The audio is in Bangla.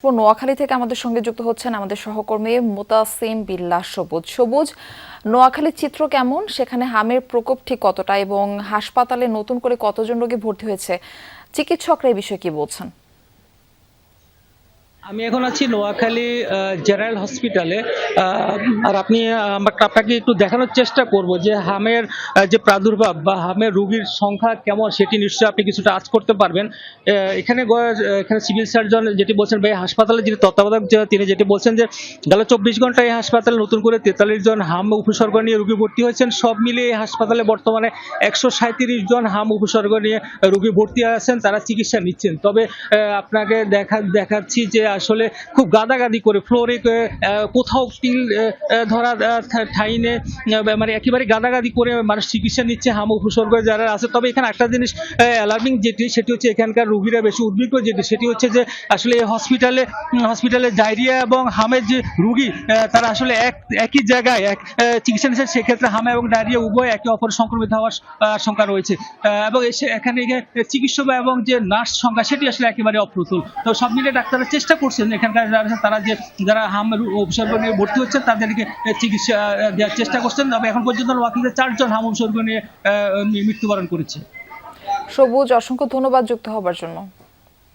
নোয়াখালী থেকে আমাদের সঙ্গে যুক্ত হচ্ছেন আমাদের সহকর্মী মুতাসিম বিল্লাহ সবুজ। সবুজ, নোয়াখালীর চিত্র কেমন, সেখানে হামের প্রকোপ ঠিক কতটা এবং হাসপাতালে নতুন করে কতজন রোগী ভর্তি হয়েছে, চিকিৎসকরা এই বিষয়ে কি বলছেন? আমি এখন আছি নোয়াখালী জেনারেল হসপিটালে। আর আপনাকে একটু দেখানোর চেষ্টা করব যে হামের যে প্রাদুর্ভাব বা হামের রোগীর সংখ্যা কেমন সেটি নিশ্চয়ই আপনি কিছুটা আঁচ করতে পারবেন। এখানে সিভিল সার্জন যেটি বলছেন বা এই হাসপাতালে যিনি তত্ত্বাবধায়ক তিনি যেটি বলছেন যে গেল 24 ঘন্টায় এই হাসপাতালে নতুন করে 43 জন হাম উপসর্গ নিয়ে রোগী ভর্তি হয়েছেন। সব মিলিয়ে এই হাসপাতালে বর্তমানে 137 জন হাম উপসর্গ নিয়ে রোগী ভর্তি আছেন, তারা চিকিৎসা নিচ্ছেন। তবে আপনাকে দেখাচ্ছি যে আসলে খুব গাদাগাদি করে ফ্লোরে কোথাও পিল ধরা ঠাঁই নেই, মানে একেবারে গাদাগাদি করে মানুষ চিকিৎসা নিচ্ছে হাম উপসর্গ যারা আছে। তবে এখানে একটা জিনিস অ্যালার্মিং সেটি হচ্ছে এখানকার রোগীরা বেশি উদ্বিগ্ন সেটি হচ্ছে যে আসলে হসপিটালে ডায়রিয়া এবং হামের যে রোগী তারা আসলে একই জায়গায় চিকিৎসা নিচ্ছেন। সেক্ষেত্রে হামা এবং ডায়রিয়া উভয় একে অপর সংক্রমিত হওয়ার আশঙ্কা রয়েছে এবং এখানে চিকিৎসক এবং যে নার্স সংখ্যা সেটি আসলে একেবারে অপ্রতুল। তো সব মিলিয়ে ডাক্তাররা চেষ্টা করছেন এখানকার যারা হামের উপসর্গ নিয়ে ভর্তি হচ্ছেন তাদেরকে চিকিৎসা দেওয়ার চেষ্টা করছেন। তবে এখন পর্যন্ত নোয়াখালীতে 4 জন হাম উপসর্গ নিয়ে মৃত্যুবরণ করেছে। সবুজ, অসংখ্য ধন্যবাদ যুক্ত হবার জন্য।